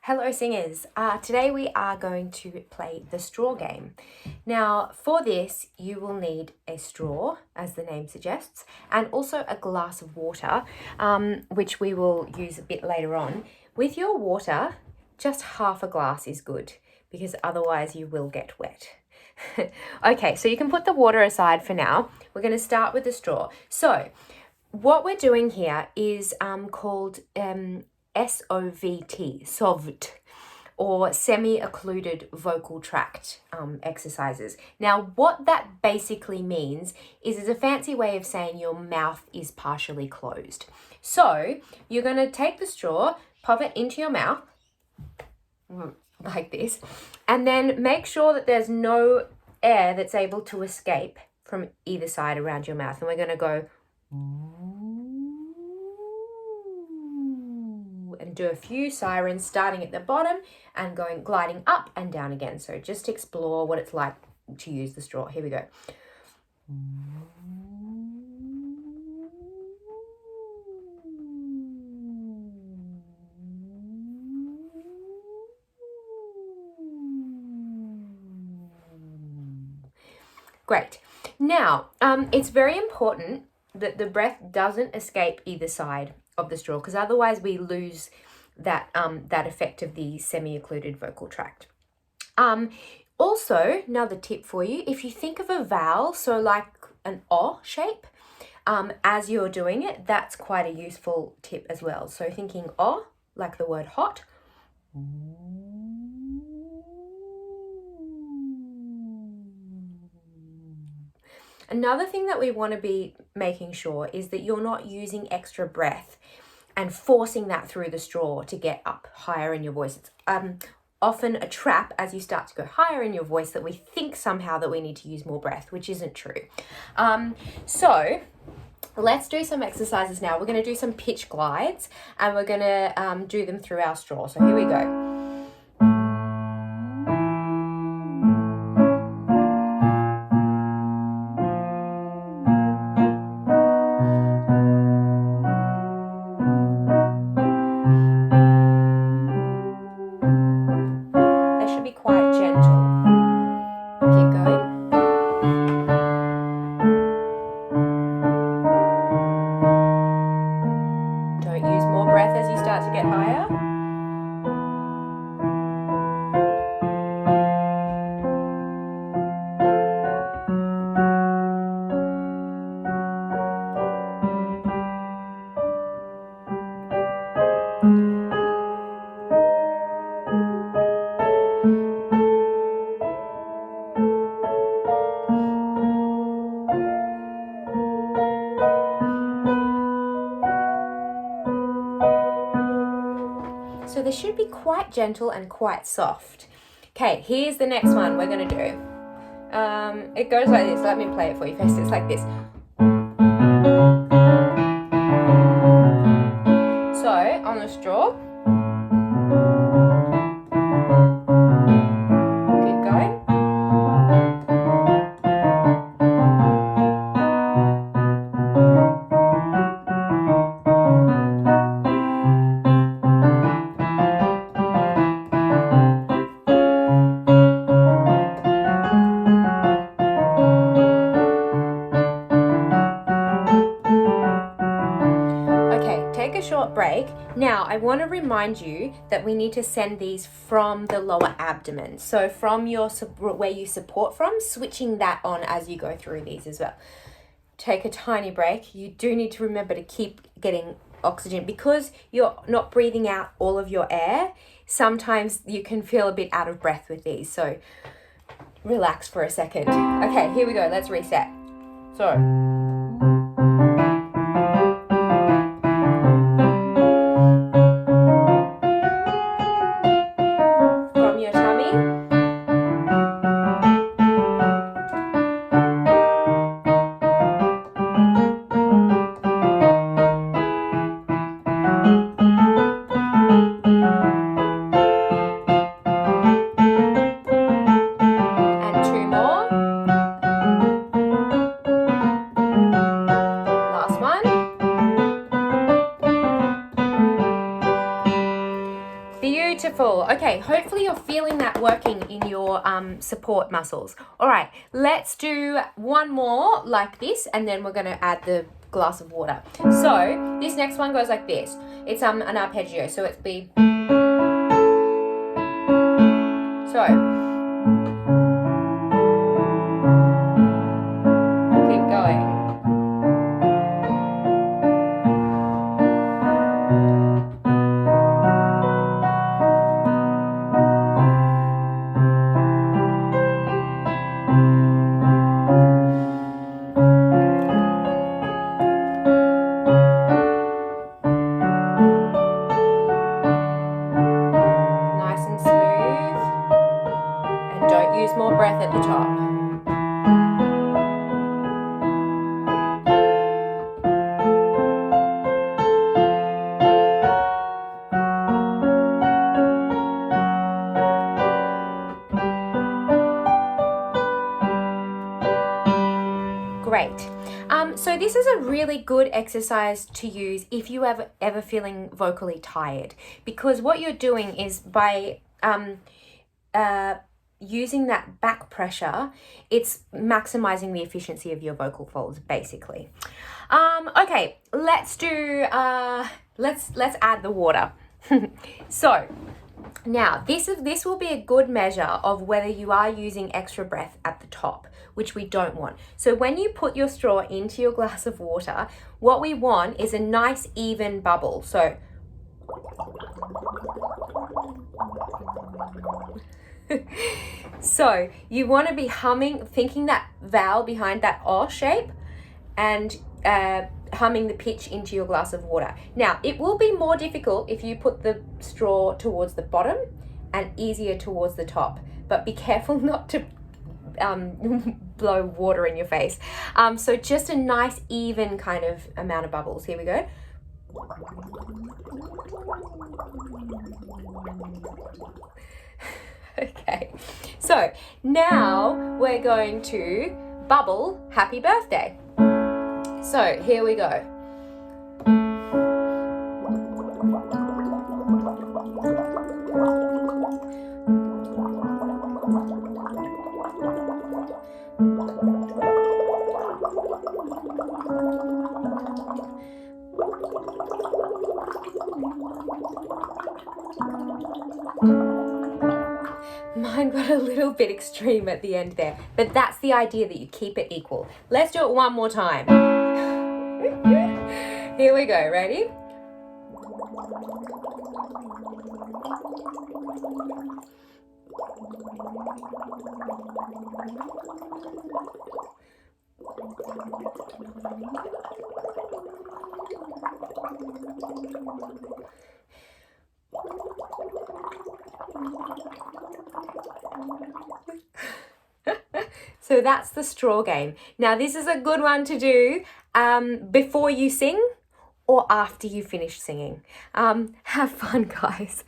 Hello singers, today we are going to play the straw game. Now for this you will need a straw, as the name suggests, and also a glass of water, which we will use a bit later on. With your water, just half a glass is good because otherwise you will get wet. Okay, so you can put the water aside for now. We're going to start with the straw. So what we're doing here is called SOVT, SOVT, or semi-occluded vocal tract exercises. Now, what that basically means is it's a fancy way of saying your mouth is partially closed. So you're going to take the straw, pop it into your mouth, like this, and then make sure that there's no air that's able to escape from either side around your mouth. And we're going to go and do a few sirens starting at the bottom and gliding up and down again. So just explore what it's like to use the straw. Here we go. Great. Now, it's very important that the breath doesn't escape either side of the straw, because otherwise we lose that effect of the semi-occluded vocal tract. Also, another tip for you, if you think of a vowel, so like an O shape, as you're doing it, that's quite a useful tip as well. So thinking O, like the word hot. Another thing that we want to be making sure is that you're not using extra breath and forcing that through the straw to get up higher in your voice. It's often a trap as you start to go higher in your voice that we think somehow that we need to use more breath, which isn't true. So let's do some exercises now. We're going to do some pitch glides and we're going to do them through our straw. So here we go. So they should be quite gentle and quite soft. Okay, here's the next one we're going to do. It goes like this. Let me play it for you first. It's like this. So, on the straw. Keep going. Short break. Now I want to remind you that we need to send these from the lower abdomen, so from your where you support from, switching that on as you go through these as well. Take a tiny break. You do need to remember to keep getting oxygen because you're not breathing out all of your air. Sometimes you can feel a bit out of breath with these, so relax for a second. Okay, here we go. Let's reset. So Beautiful. Okay, hopefully you're feeling that working in your support muscles. All right, let's do one more like this, and then we're going to add the glass of water. So this next one goes like this. It's an arpeggio, so it's be. So keep going. Nice and smooth. And don't use more breath at the top. Great. So this is a really good exercise to use if you ever feeling vocally tired, because what you're doing is by using that back pressure, it's maximizing the efficiency of your vocal folds, basically. Okay, let's do let's add the water. So now this will be a good measure of whether you are using extra breath at the top, which we don't want. So when you put your straw into your glass of water, what we want is a nice even bubble. So so you want to be thinking that vowel behind that O shape, and humming the pitch into your glass of water. Now, it will be more difficult if you put the straw towards the bottom and easier towards the top, but be careful not to blow water in your face. So just a nice even kind of amount of bubbles. Here we go. Okay, so now we're going to bubble happy birthday. So here we go. Mine got a little bit extreme at the end there, but that's the idea, that you keep it equal. Let's do it one more time. Here we go, ready? So that's the straw game. Now this is a good one to do before you sing or after you finish singing. Have fun, guys.